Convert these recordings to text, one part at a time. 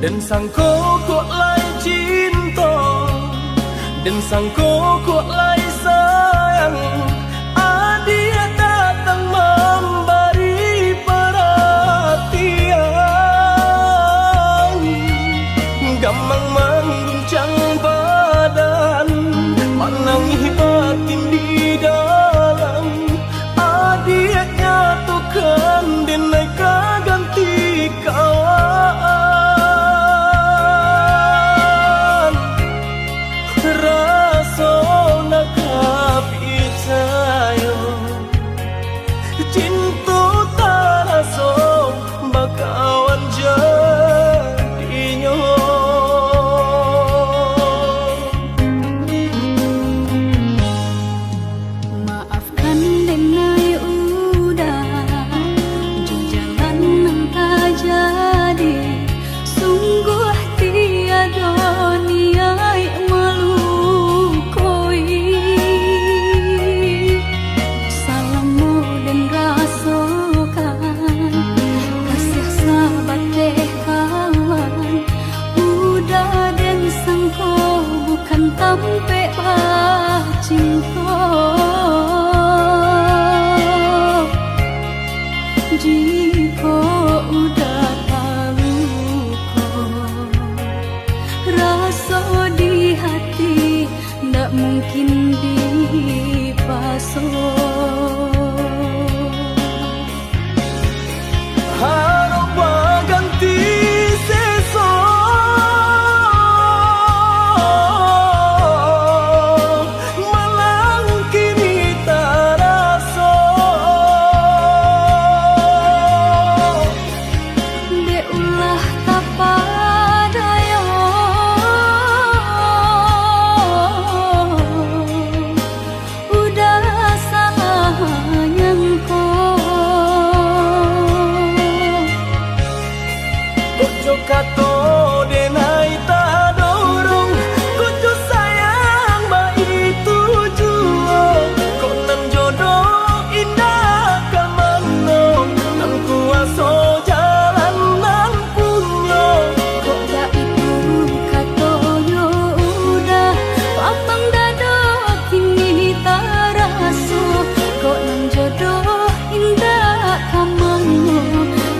Dan sangko kok lai cinta, dan sangko kok lai sayang. Dia datang memberi perhatian, gampang mengguncang badan, menangis batin di dalam. Dia nyatukan deneka ganti kawan. Rasa nak percaya cinta tak rasa bakawan jadinya. Maafkan denai udah jalan nang tak jadi, sungguh tiada niat melukoi. Salamu dan rasakan kasih sahabat deh kawan. Udah dan sangko bukan tampe cinta. Jika udah tahu kok rasa di hati, ndak mungkin dipasok. Harap ganti sesok, malang kini tak rasa. De ulah tapadaya, udah sayang Kojo kato denai tak dorong, kojo sayang baik tujuan. Kok nan jodoh indah kamanong, nan kuasa jalan nan punya. kok gak itu katonya udah papang dado kini taraso. Kok nang jodoh indah kamango,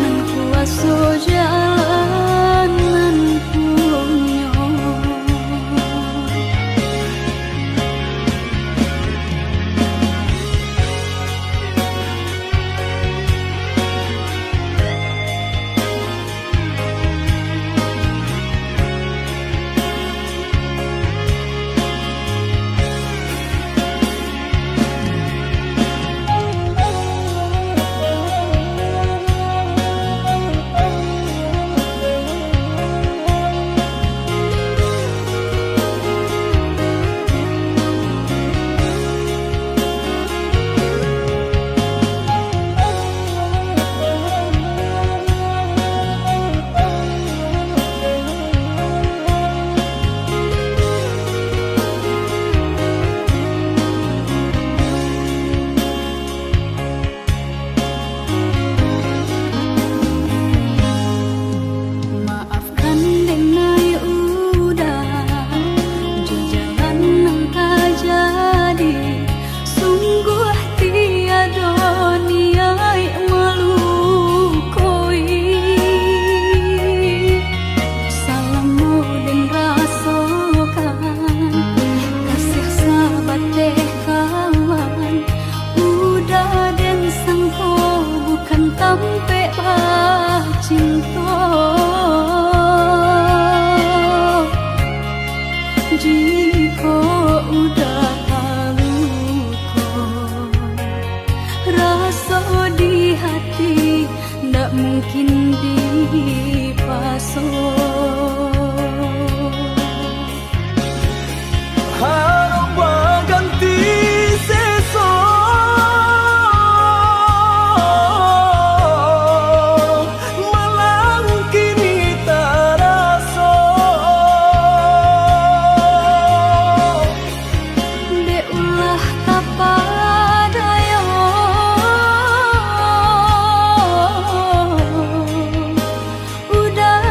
nang kuaso jalan nan punya. Maafkan denai udah jalan nang tak jadi, sungguh tiada niat melukoi. Salamu dan rasakan kasih sahabat deh kawan. Udah dan sangko bukan tampe cinta. Jika udah tahu kok rasa di hati, ndak mungkin dipasok. Harap ganti sesok, malang kini tak rasa. De ulah tapadaya, udah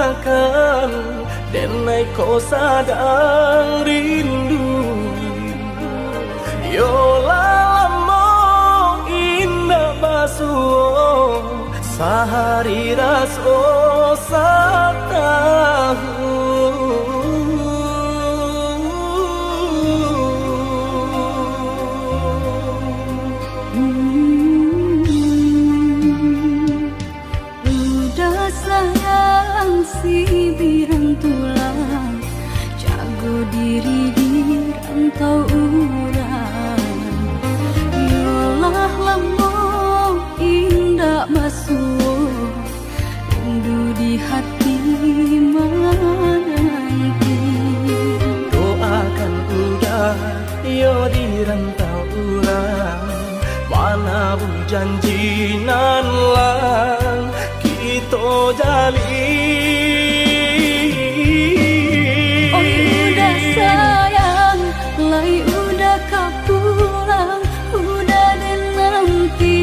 rasakan denai kau sadang rindu. Yola lamo indah basuh sehari raso satahu. Udah sayang si birang tulang, jago diri di rantau urang. Yolah lamo indah basuh rindu di hati menanti. Doakan udah yo di rantau urang, mana pun janji nan lang kita jalin. Oi udah sayang, lai udah kapulang, udah dan nanti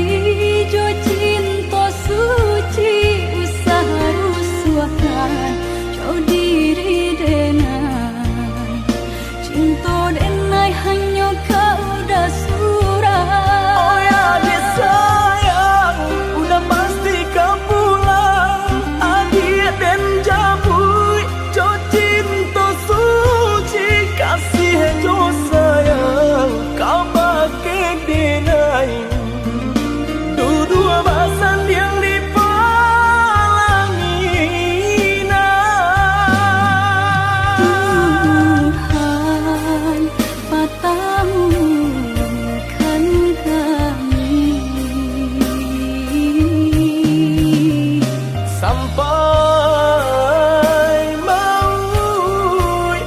jo cinta suci usaha rusuhan jauh diri denai cinta denai hanya kau udah surah. Oh ya dia sayang, udah pasti kau pulang. Adik dan jabui, jo cinta suci kasih jo sayang, kau pakai denai. Dua basan yang dipalangina. Tuhan patahkan kami sampai maut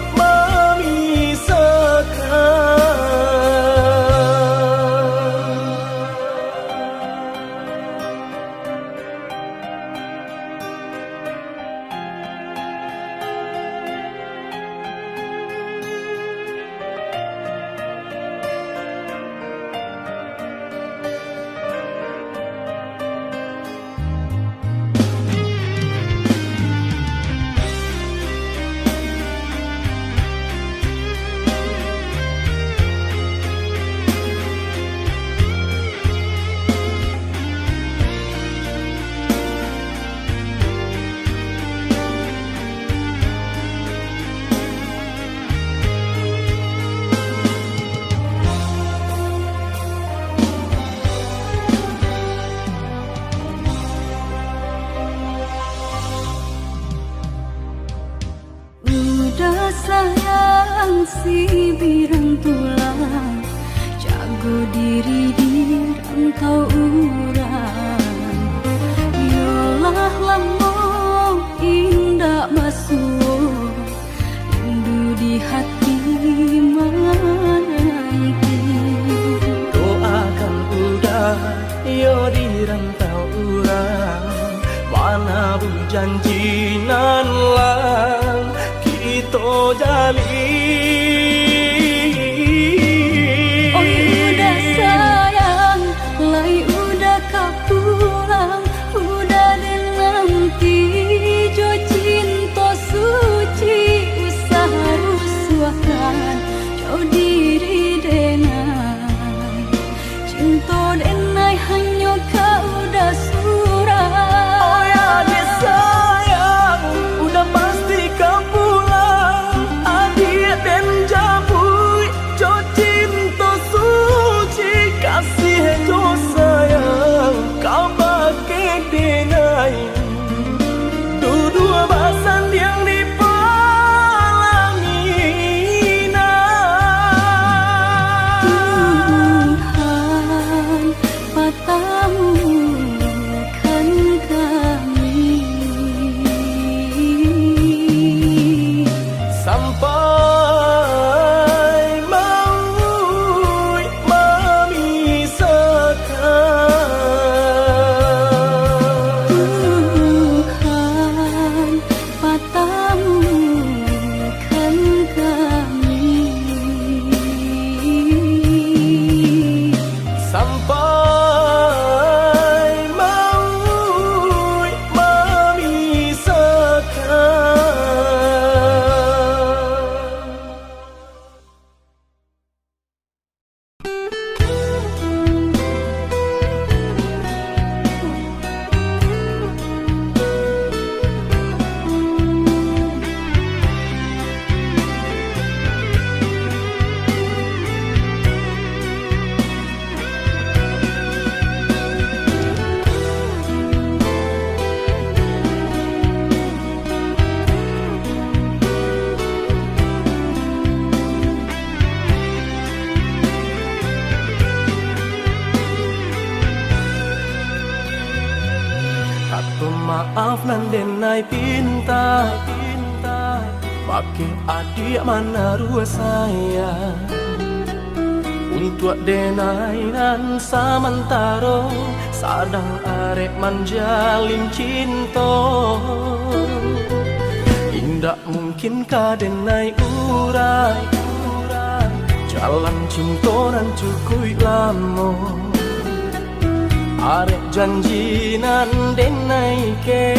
udah sayang si birang tulang, jago diri di rantau urang. Yolah lamo indah basuh rindu di hati menanti. doakan udah yo di rantau urang, mana pun janji nan lang kita jalin. Oi udah sayang, lai udah kapulang, udah dan nanti jo cinta suci usaha rusuhan jauh diri denai cinta denai hanya kau udah surah. Oh ya dia sayang, udah pasti kau pulang. Adik dan jabui, jo cinta suci kasih jo sayang, kau pakai denai. Dua basan yang dipalangina. Tuhan patahkan kami sampai maut memisahkan. Tuhan denai pinta pakai adik mana rua saya untuk denai nan samantaro sadang arek manjalin cinta. Indak mungkin ka denai urai jalan cinta nan cukui lamo. Arek janji nan denai ke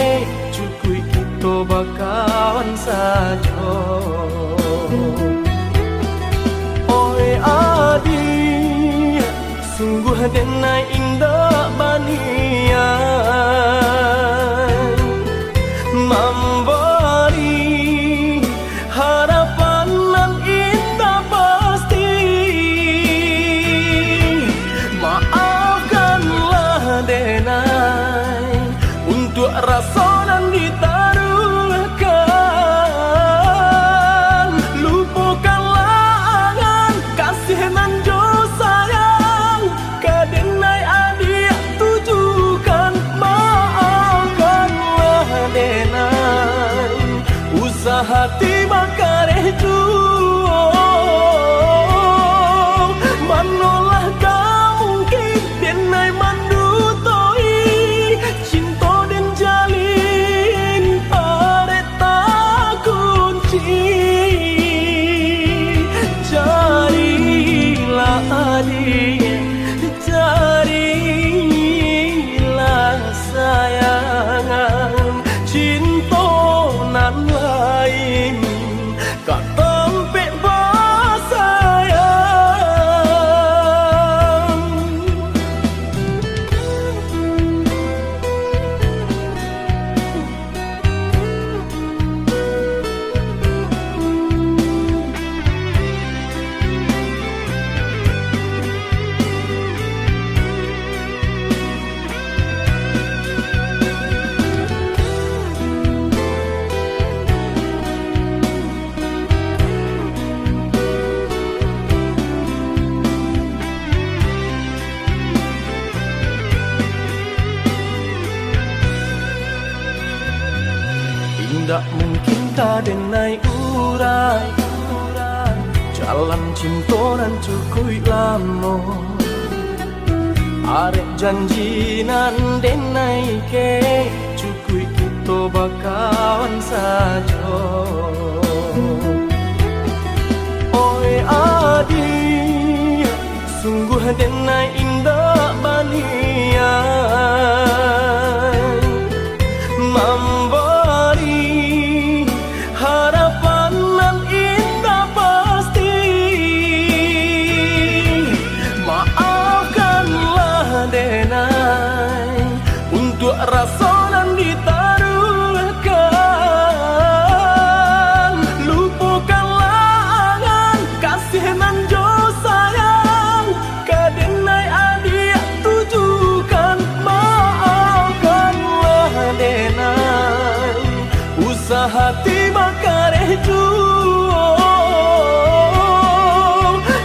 cukui kita bakawan saja. Oi adi sungguh denai indah banian memberi harapan nan indah pasti. Maafkanlah denai untuk rasa nan ditaruhkan. Lupakanlah angan kasih nan jo sayang ke denai adik tujukan. Maafkanlah denai usah hati makareh juo. Manolah kau mungkin denai mandutoi cinta dan jalin arek tak kunci. Carilah adik, carilah sayangan cinta nan lain kak tempe basayang. Indak mungkin ka denai urai jalan cinta nan cukui lamo. Arek janji nan denai ke cukui kita bakawan saja. Oi adi sungguh denai indah banian memberi harapan nan indah pasti. Maafkanlah denai untuk rasa nan ditaruhkan. Lupakanlah angan kasih nan jo sayang ke denai adik tujukan. Maafkanlah denai usah hati makareh juo.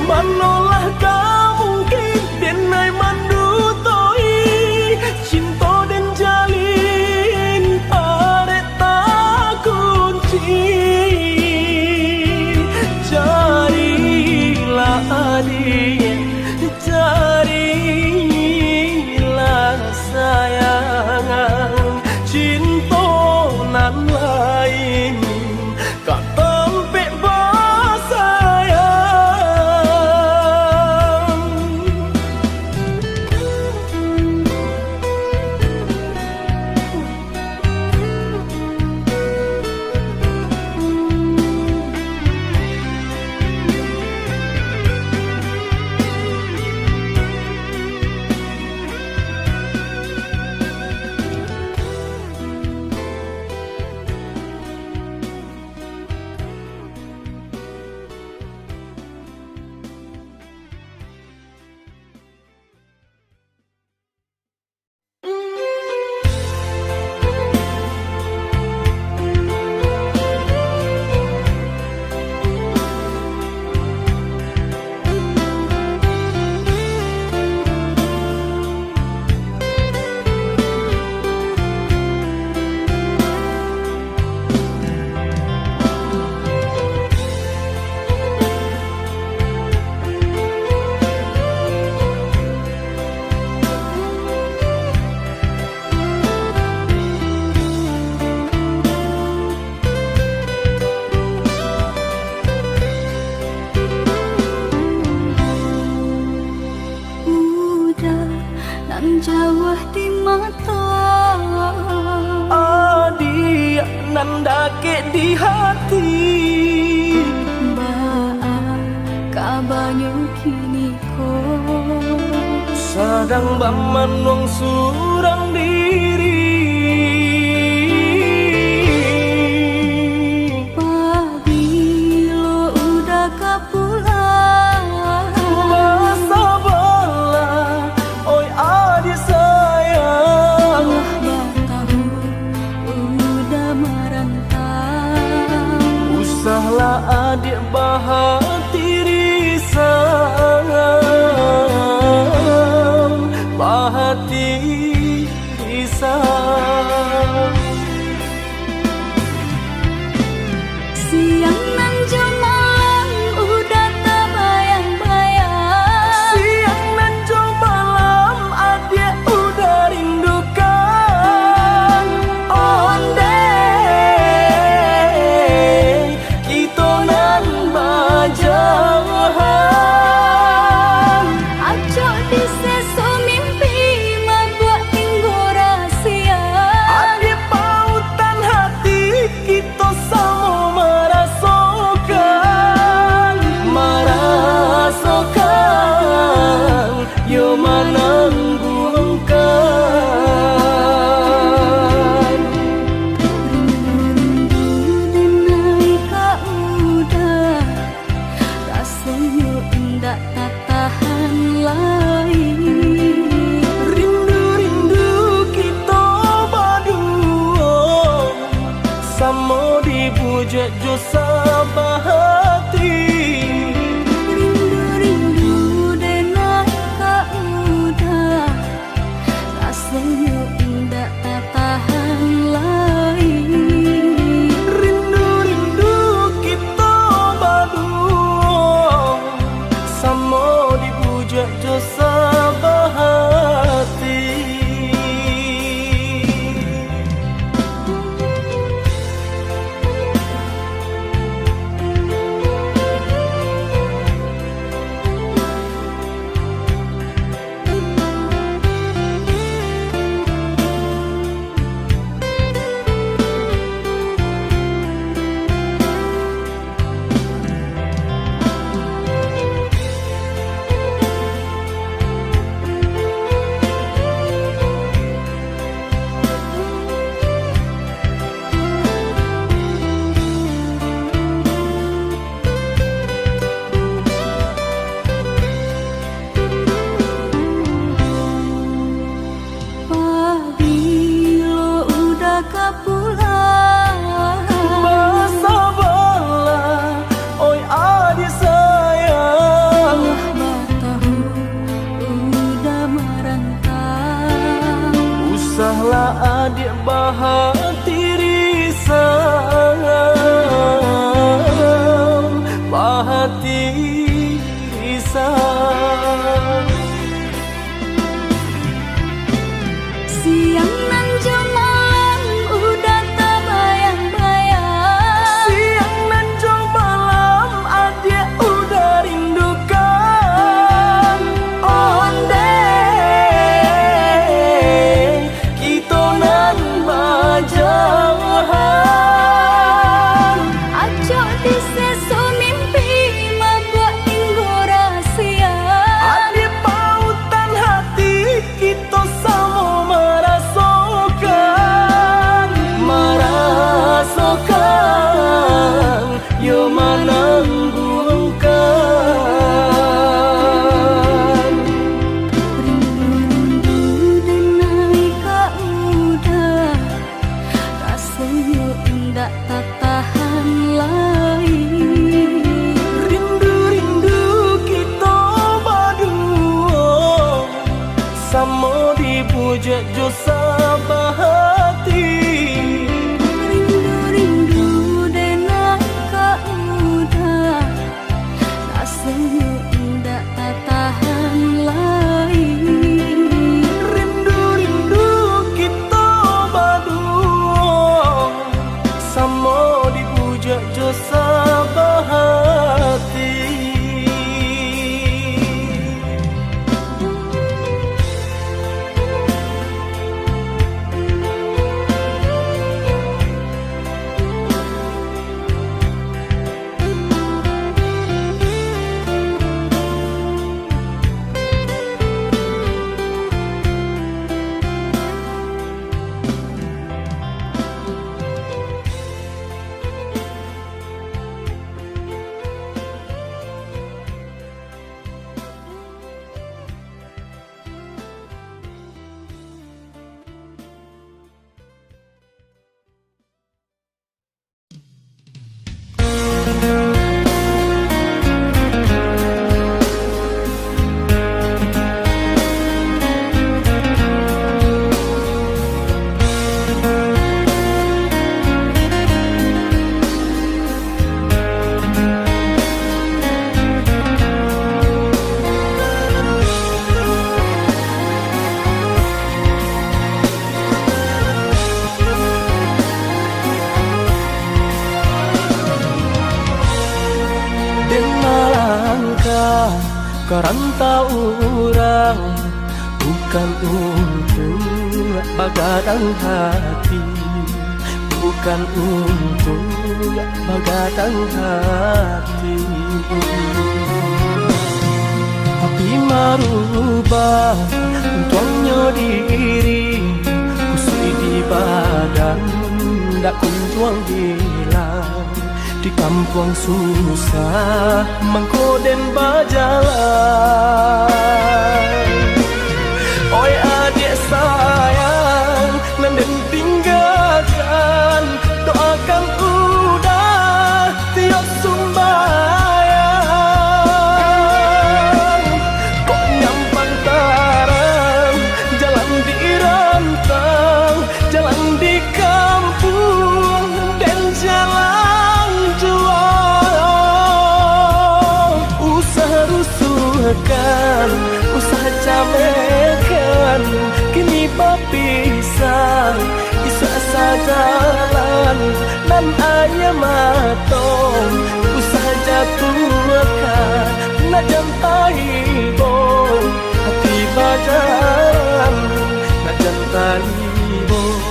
Manolah kau mungkin denai mandutoi cinta dan jalin arek tak kunci. Carilah adik, carilah sayangan cinta nan lain kak tempe basayang. tanda ke di hati. Baak kabanyo kini ko Sadang bamanong surang diri. Pabilo udah kapulang Basa bala, oi adik sayang. Batahu udah merantau Usahlah adik bahati risang, bahati risang. Siang nan malam udah terbayang-bayang Siang nan jauh malam adik udah rindukan. Onde kita nan bajahan. Acok di sesu mimpi membuat tinggu rahasia Adik pautan hati kita sama merasakan. Merasakan yo menanggungkan. Rindu naik ka udah rasanya enggak tak tahan lagi Rindu-rindu kita berdua sama dibujuk jo sabahati. Rindu-rindu dan naik ka udah rasanya enggak tak tahan lagi Rindu-rindu kita berdua sama dibujuk jo sabahati. Pabilo udah kapulang Basa bala, oi adik sayang. Batahu udah merantau Usahlah adik bahati risang, bahati risang. Siang nan malam udah terbayang-bayang Siang nan jauh malam adik udah rindukan. Onde kita nan bajahan. Acok di sesu mimpi membuat tinggu rahasia Adik pautan hati kita sama merasakan. Merasakan yo menanggungkan. Rindu dan naik ka udah rasanya enggak tak tahan lagi Rindu-rindu kita berdua sama dibujuk jo sabahati. Rindu-rindu dan naik ka udah rasanya enggak tak tahan lagi Rindu-rindu kita berdua sama dibujuk jo sabahati. Karantau orang bukan untuk bagadang hati, bukan untuk bagadang hati. Tapi marubah untuknya diri, kusui di badan dak kunjuang hilang. Di kampung susah mengkoden berjalan. Oi adik sayang, nanden tinggalkan, doakan udah tiap sumbayang. Kok nyampang tarang, jalan di rantang, jalan di kampung dan jalan jual. Usaha rusuhkan, usaha camekan, kini berpisah, isa sajalan dan ayah matong. Usaha jatuhkan, nak jantai bong, hati bajalan, nak jantai bong,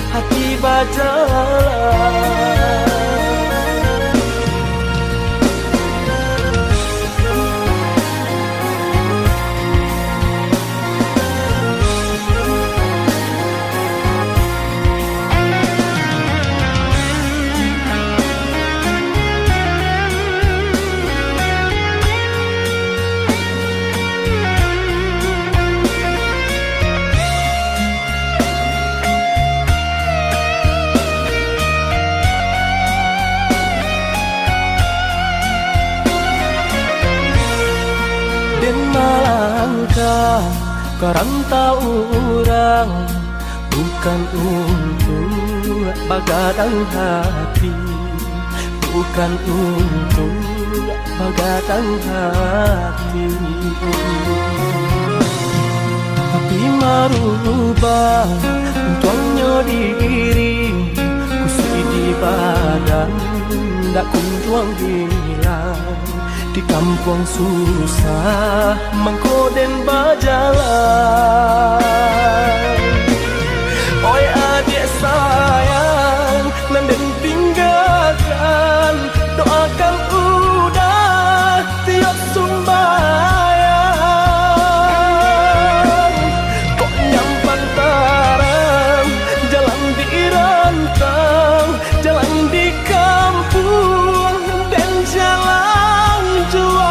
hati bajalan. Malangkah karantau orang bukan untuk bagadang hati, bukan untuk bagadang hati. Tapi marubah untuknya diri, kusui di badan dak kunjuang hilang. Di kampung susah mengkoden berjalan. Oi adik sayang, nanden tinggalkan, doakan udah tiap sumbayang. Kok nyampang tarang, jalan di rantang, jalan di kampung dan jalan jual.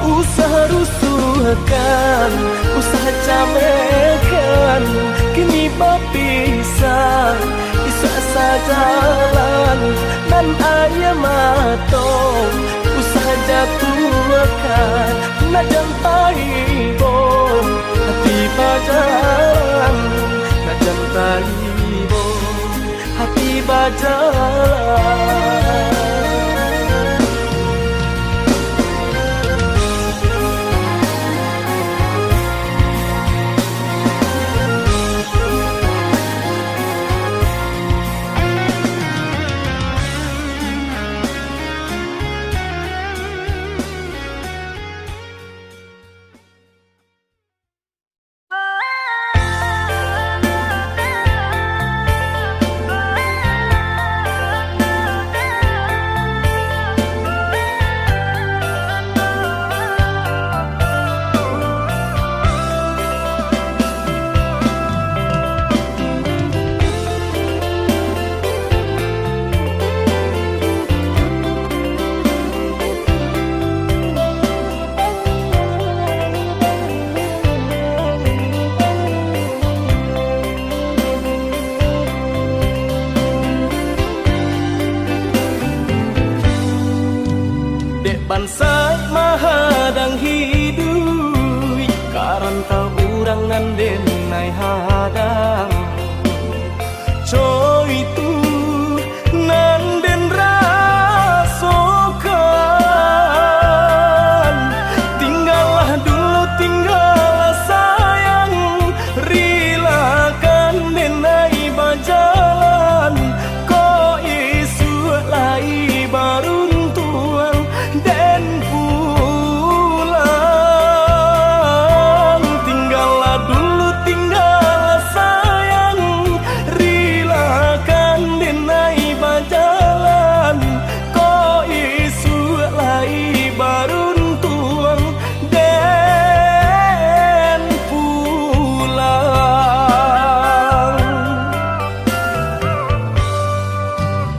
Usaha rusuhkan, usaha camekan, kini berpisah, isa sajalan dan ayah matong. Usaha jatuhkan, nak jantai bong, hati bajalan, nak jantai bong, hati bajalan. Bansai mahadang hidup, karantau urang nanden nai hadang. Coy itu nanden rasokan, tinggallah dulu tinggallah sayang, rilakan denai bajalan, ko isu lai baruntuang den pu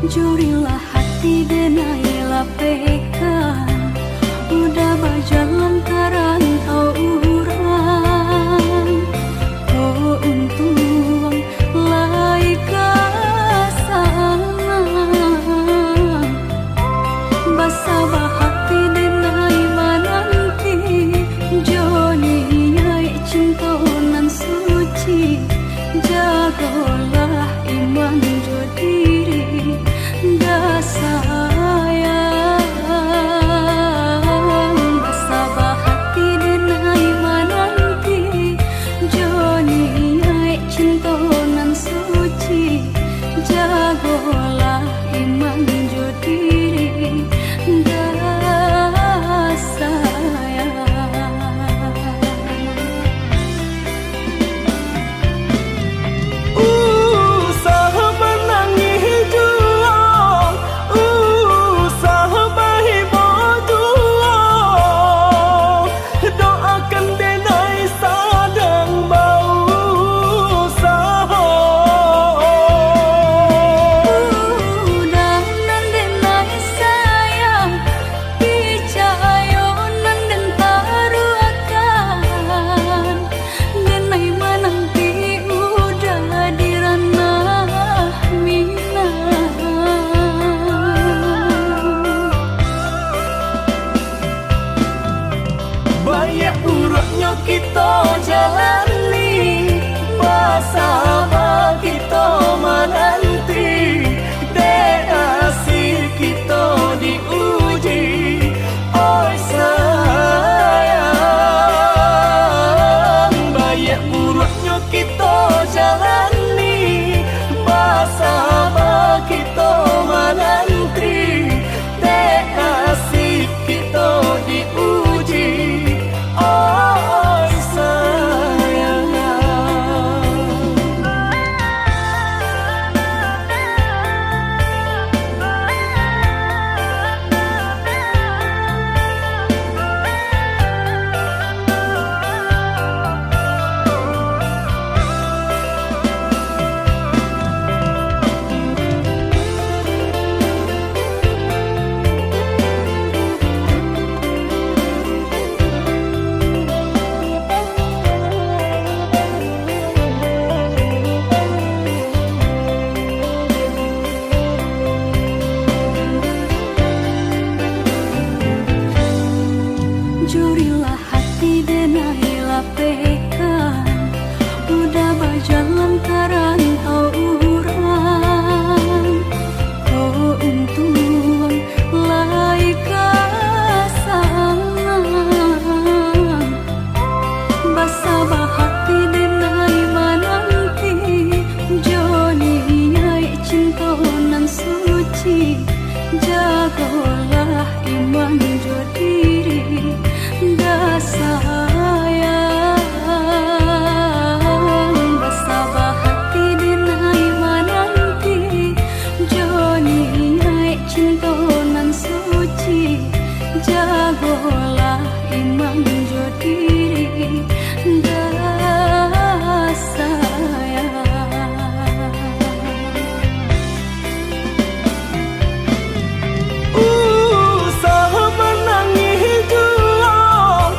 Jurilah hati denai lapekan, udah berjalan karantau urang. Oh untung lai ke sana, basabah hati denai mananti. Joni nyai cintonan suci, jagolah iman jo diri dah sayang. Basabah hati denai mananti. Joni nyai cintonan suci, jagolah iman jo diri dah sayang. Sahabat nangis juang, sahabat hibur juang. Doakan denai sadang bau sahur. Dan denai sayang, picayonan dan taruakan. Denai menanti udah di ranah Minang. Banyak urutnya kita jalani, bersama kita menanti. Dek asih kita diuji, oi sayang. Banyak urutnya kita jalani, bersama kita menanti. Dek asih kita diuji, oi sayang. Jurilah hati denai lapekan, udah berjalan karantau urang. Oh untung lai ke sana, basabah hati denai mananti. Joni nyai cintonan suci, jagolah iman jo diri dah sayang. Basabah hati denai mananti. Joni nyai cintonan suci, jagolah iman jo diri dah sayang. Sahabat nangis juang,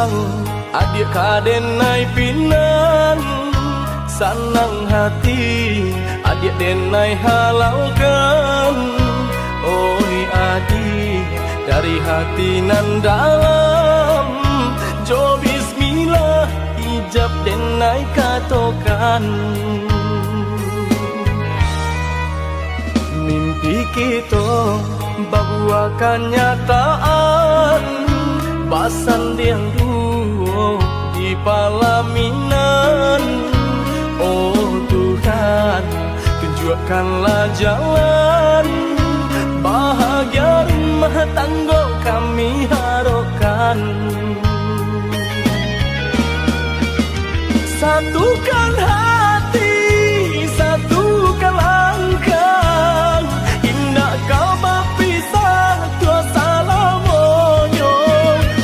sayang adik kadenai pinan sanang hati adik denai halalkan. Oi adik dari hati nan dalam jo bismillah ijab denai katokan. Mimpi kita bahwa kenyataan basan yang dulu di palaminan. Oh Tuhan tunjukkanlah jalan bahagia rumah tangga kami harapkan. Satukan hati, satukan langkah, indah kau berpisah tua salamonyo.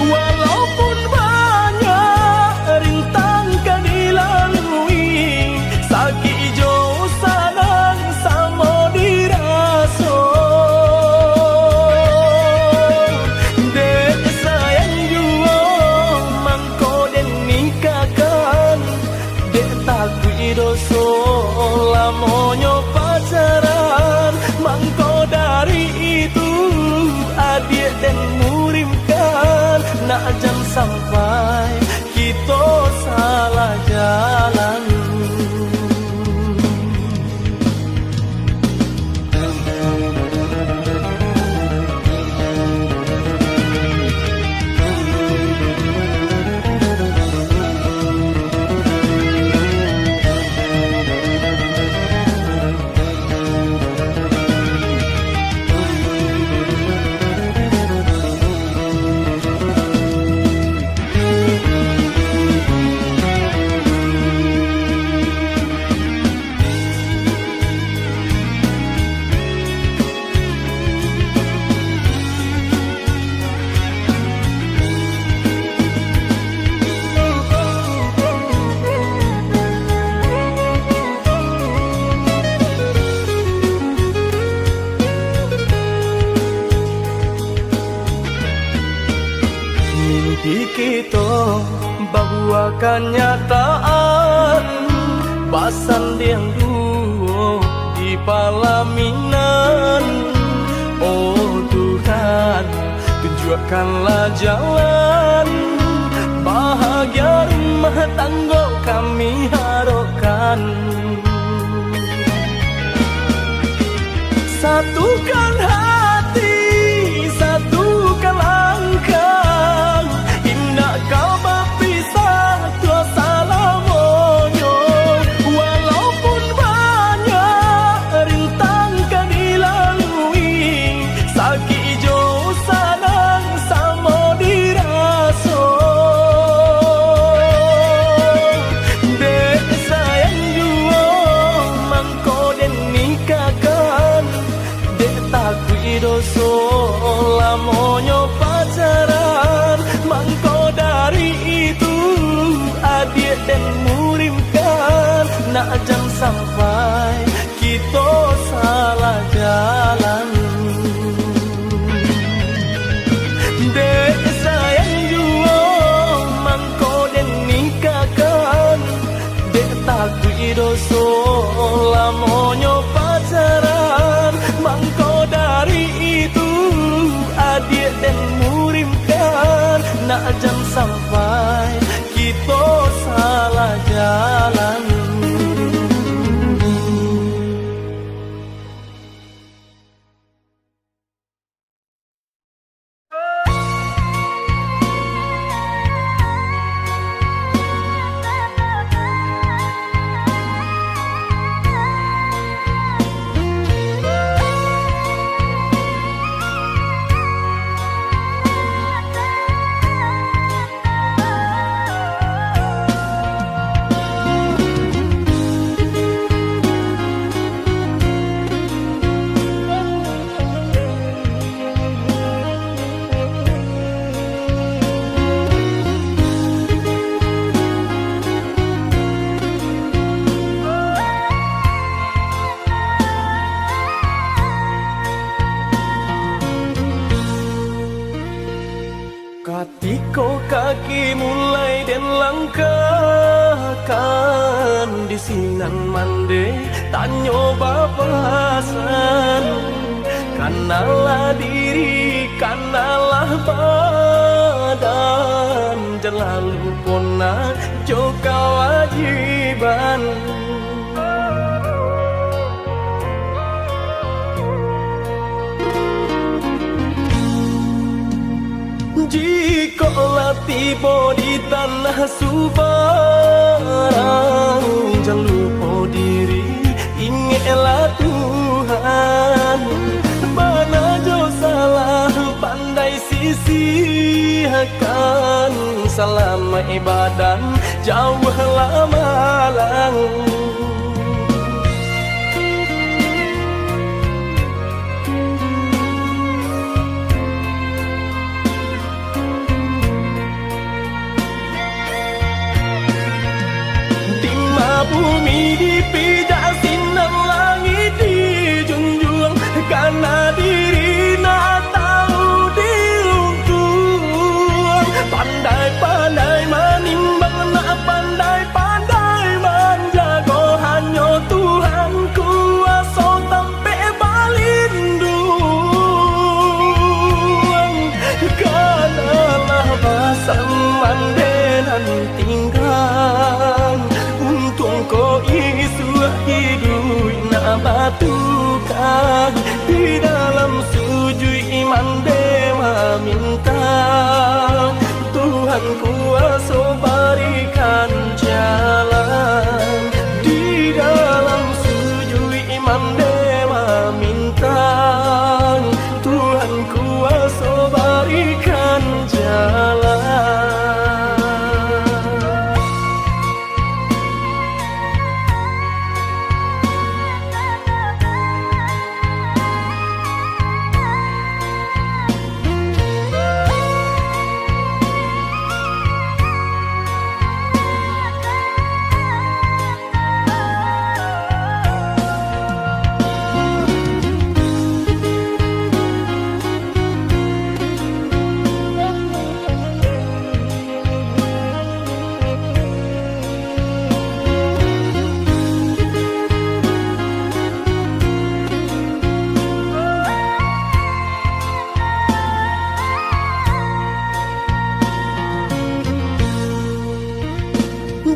Walaupun banyak rintang kan dilalui, sakit jauh sanang sama diraso. Dek sayang jua mangko den nikahkan, dek takui doso lamonyo pacaran. Mangko dari itu adik dan murimkan, nak jam sampai kita salah jalan. Mimpi kita bahwa kenyataan basan yang dulu di palaminan. Oh Tuhan tunjukkanlah jalan bahagia rumah tangga kami harapkan. Satukan hati, satukan langkah, indah kau berpisah tua salamonyo. Walaupun banyak rintang kan dilalui, sakit jauh sanang sama diraso. Dek sayang jua mangko den nikahkan, dek takui doso lamonyo pacaran. Mangko dari itu adik dan murimkan, nak jam sampai kita salah jalan. Dek sayang jua mangko den nikahkan, dek takui doso lamonyo pacaran. Mangko dari itu adik dan murimkan, nak jam sampai kita salah jalan. langkahkan di sinan mande tanyo bapasan kanalah diri kanalah badan jelalu pona joka wajiban jikalau tiba di tanah Subarang jangan lupa diri ingatlah Tuhan mana jo salah pandai sisihkan selama ibadah jauhlah malang bumi dipijak sinar langit dijunjung karena diri nak tahu diuntung pandai-pandai menimbang nak pandai-pandai menjaga hanya Tuhan kuasa sampai balindung kanalah pasang mandenan tinggal ko isu hidup nak batukan di dalam sujud iman dewa minta Tuhan kuasa berikan jalan di dalam sujud iman dewa minta Tuhan kuasa berikan jalan.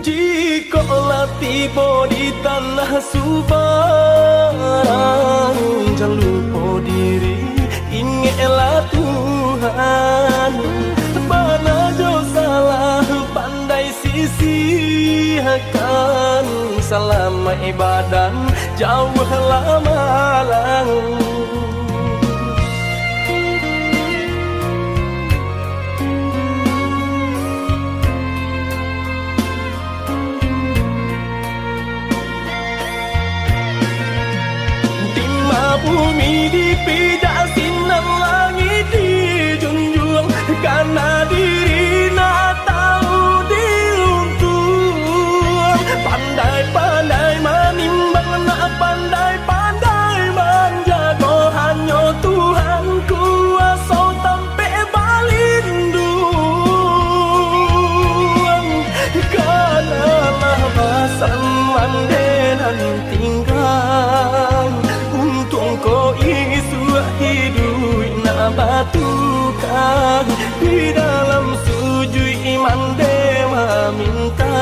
Jikalau tiba di tanah Subarang jangan lupa diri ingatlah Tuhan mana jo salah pandai sisihkan selama ibadah jauhlah malang bumi dipijak sinar langit dijunjung karena diri nak tahu diuntung pandai-pandai menimbang nak pandai-pandai menjaga hanya Tuhan kuasa sampai balindung kanalah pasang mandenan tinggal ko isu hidup nak batukan di dalam sujud iman dewa minta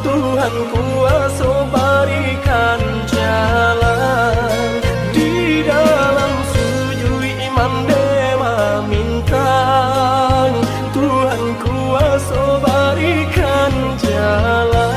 Tuhan kuasa berikan jalan di dalam sujud iman dewa minta Tuhan kuasa berikan jalan.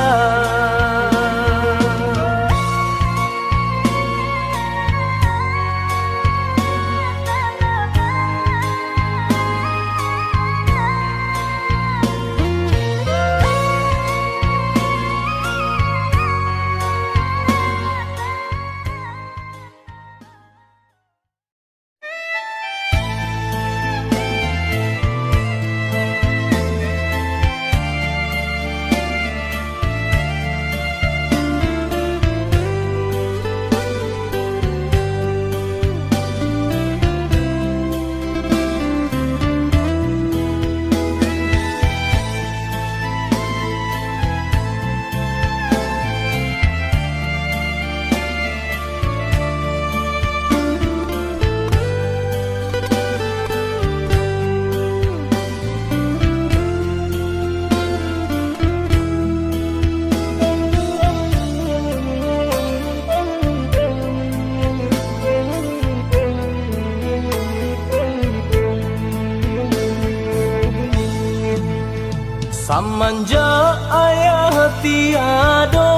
Samanja ayah tiada,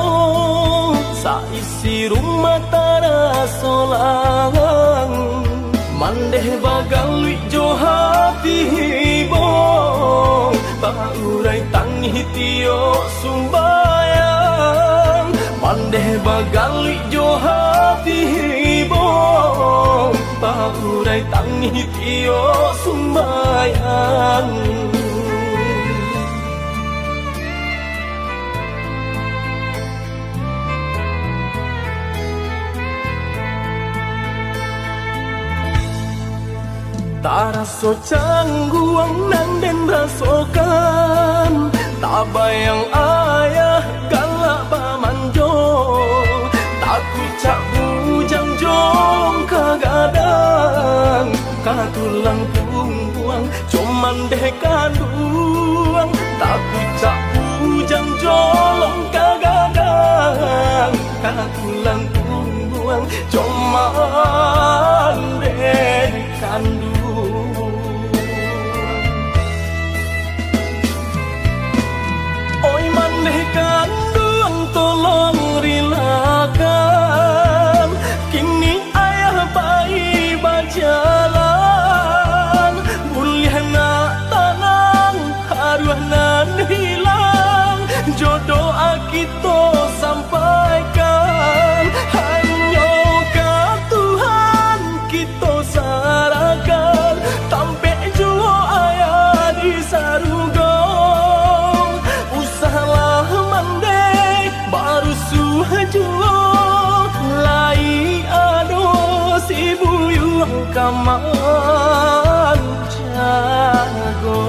saisi rumah tara solang. Mandeh bagalui jo hati hibong, baurai tangi tio sumbayang. Mandeh bagalui jo hati hibong, baurai tangi tio sumbayang. Taraso cangguang nang den rasokan, tak bayang ayah galak bamanjo. Takut cak bujang jong kagadang, katulang buang cuman deh kanduang. Takut cak bujang jolong kagadang, katulang buang cuman deh kanduang. Kandung tolong rilakan, kini ayah bayi berjalan. Boleh nak tanang, haruah nan hilang, jodoh kita sampaikan. Hanya ke Tuhan kita sarahkan, tampek jua ayah di saruga. Suhajuo lai ado si buyung kaman jago.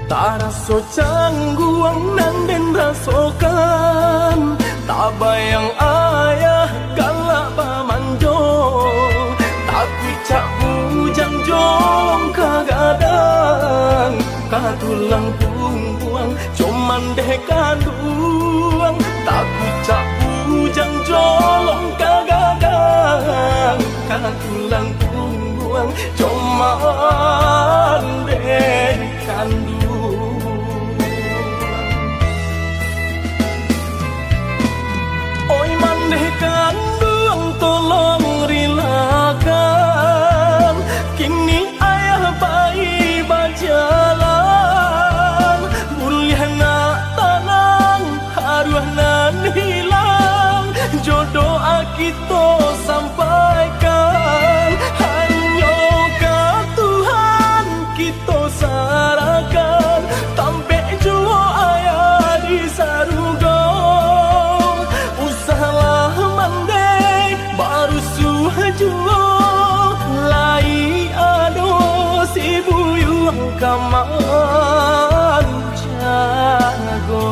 Taraso cangguang nang den rasokan, tak bayang ayah galak bamanjo. Takut cak bujang jong kagadang, katulang buang cuman deh kanduang. Takut cak bujang jolong kagadang, katulang buang cuman deh kanduang. Kandung tolong rilakan, kini ayah bayi berjalan. Boleh nak tanang, haruah nan hilang, jodoh kita sampaikan. Hanya ke Tuhan kita sarahkan, tampek jua ayah di saruga. Suhajuo lai ado si buyung kaman jago.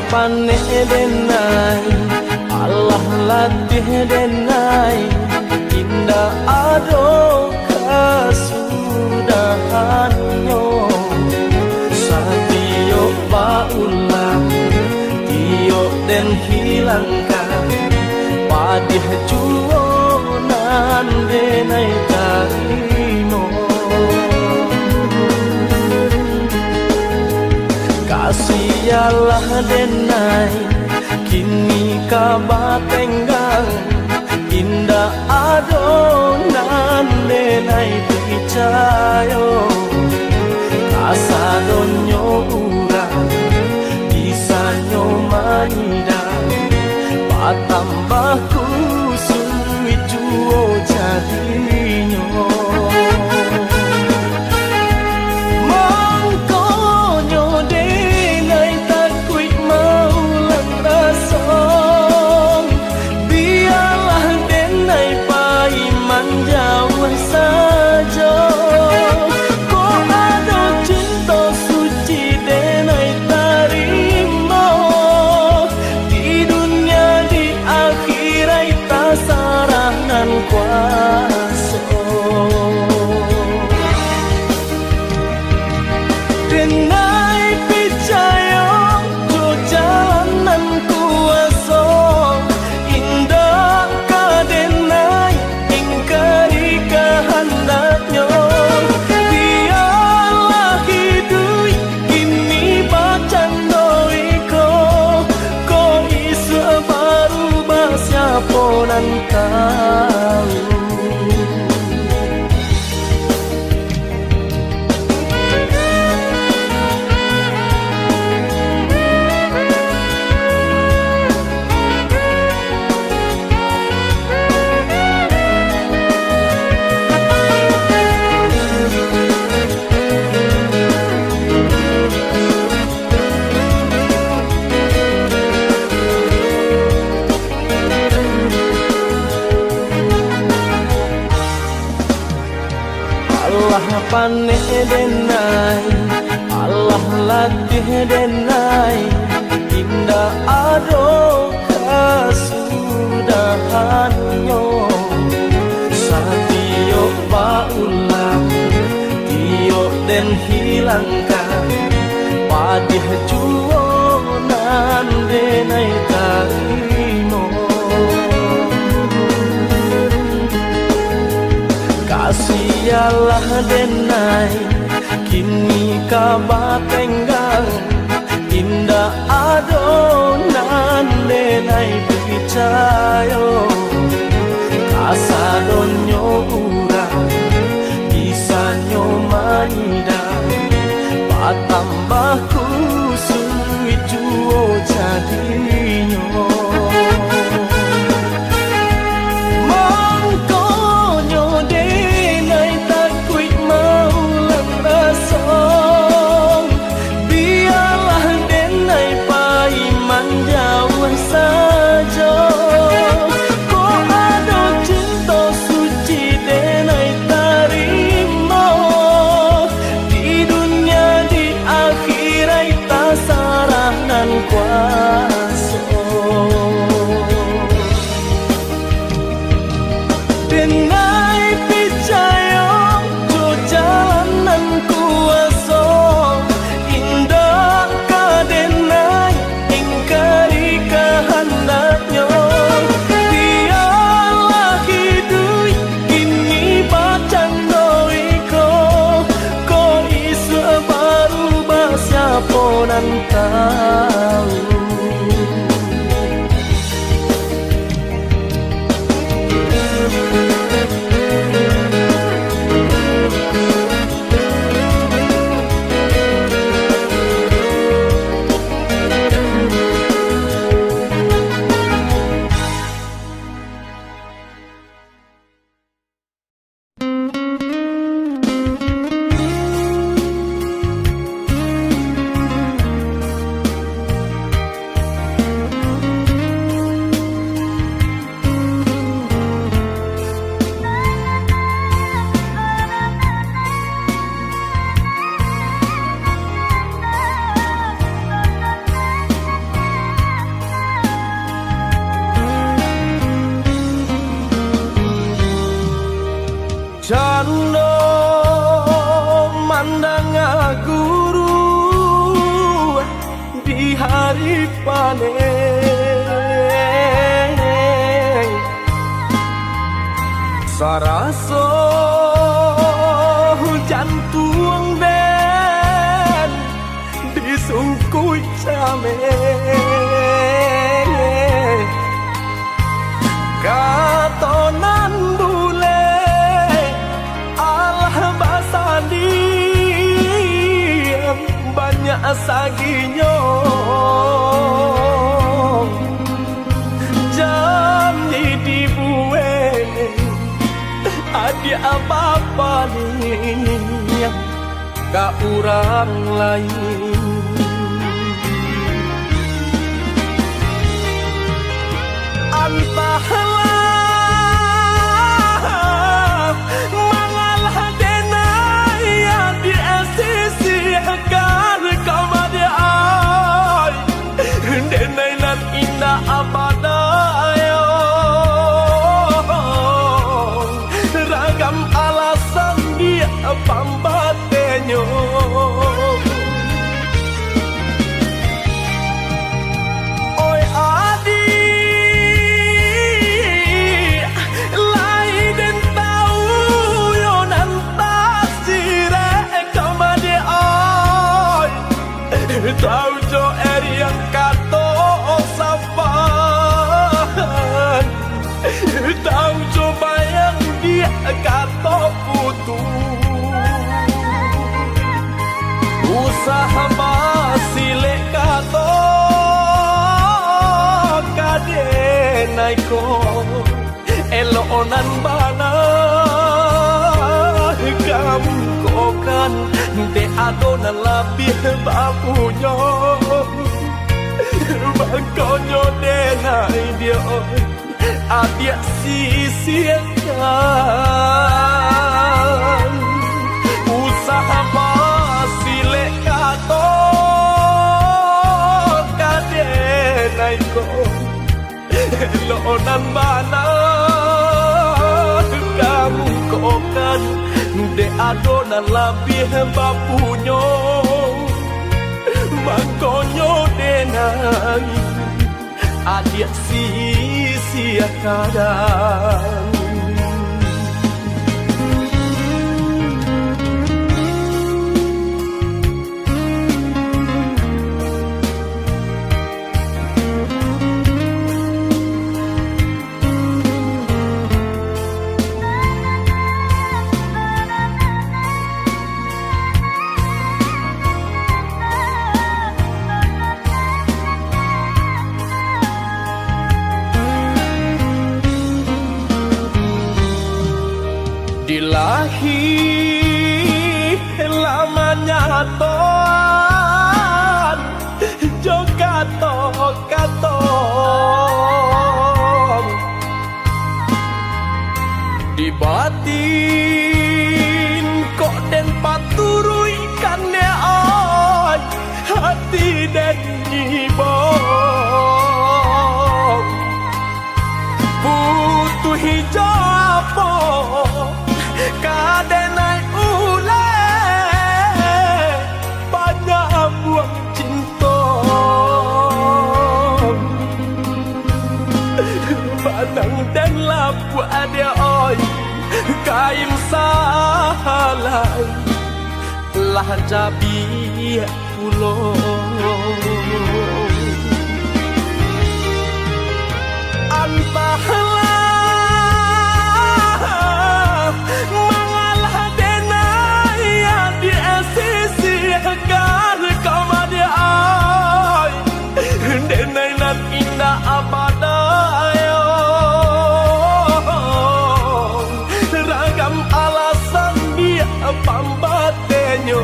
Panen denai, Allah latih denai, indah ado kasudahannya. hilangkan padih juonan denai tarino kasialah denai kini kabatenggang indah adonan denai percayo asa donyo urang bisanya manida patambah kusui juo jadinyo mangkonyo denai takui mau lantasong biarlah denai paiman jauh saja paneh denai Allah latih denai indah ado kasudahanyo satio baulang tio den hilangkan padih juonan denai tarino kasialah denai kini kabatenggang indah adonan denai percayo asa donyo urang bisanyo manida patambah kusui juo jadinyo hari panen Saraso jantung den disungkui came katonan bule alah basandi banyak saginyo jam di buene ada apa-apa nih ka orang lain antahlah mangalah denai yang di sisihkan kamade ai denai nan indah abadayo ragam alasan dia pambatenyo oi adi lain tahu yo nan tasire kamade ai tahu jo yang kato sapan tahu coba yang dia kato putu usaha masile kato kadenaiko elonan bana kamu kokan de adonan lebih bapunya bangkonyo denai dia adia sisihkan usaha masile kato kadenaiko elonan bana kamu kokan de adonan lebih bapunyo bangkonyo denai adia sisihkan dilahi lamanya toan jogato katon di batin kok den paturui kan ne oi hati den nyibong butuh hijau kadenai ule banyak buang cinta banang dan lapu ada oi kaim salai lah jabi pulo antahlah mangalah denai yang di sisihkan kamade ai denai nan indah abadayo ragam alasan dia pambatenyo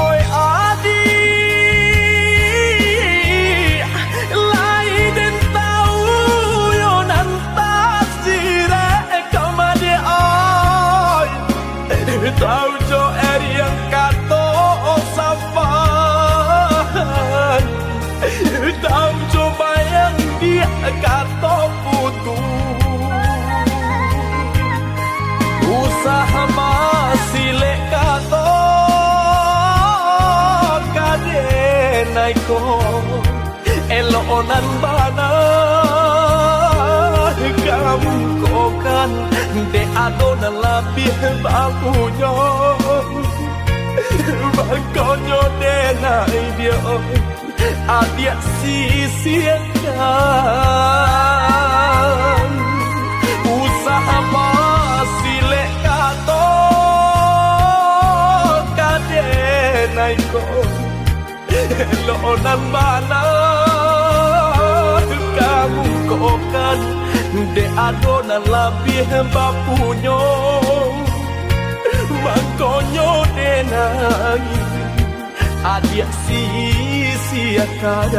oi adi tahu jo yang kato sapan tahu coba yang dia kato putu usaha masile kato kadenaiko elonan bana kamu kokan de adona labih bapunya bakonyo de nai dia adia sisiakan usaha masile kato kade nai ko lo nan bana kamu kokan de adona labih bapunyo makonyo de nai adia sia-siakan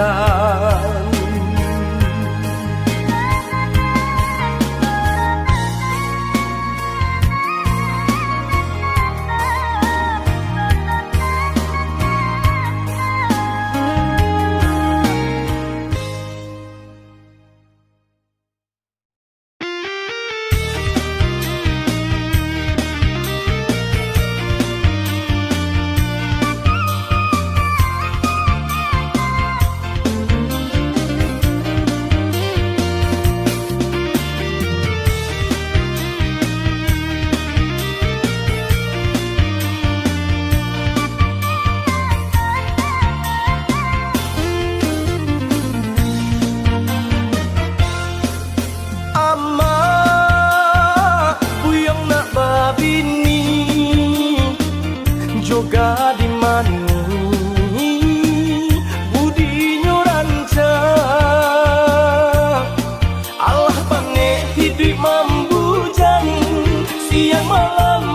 siang malam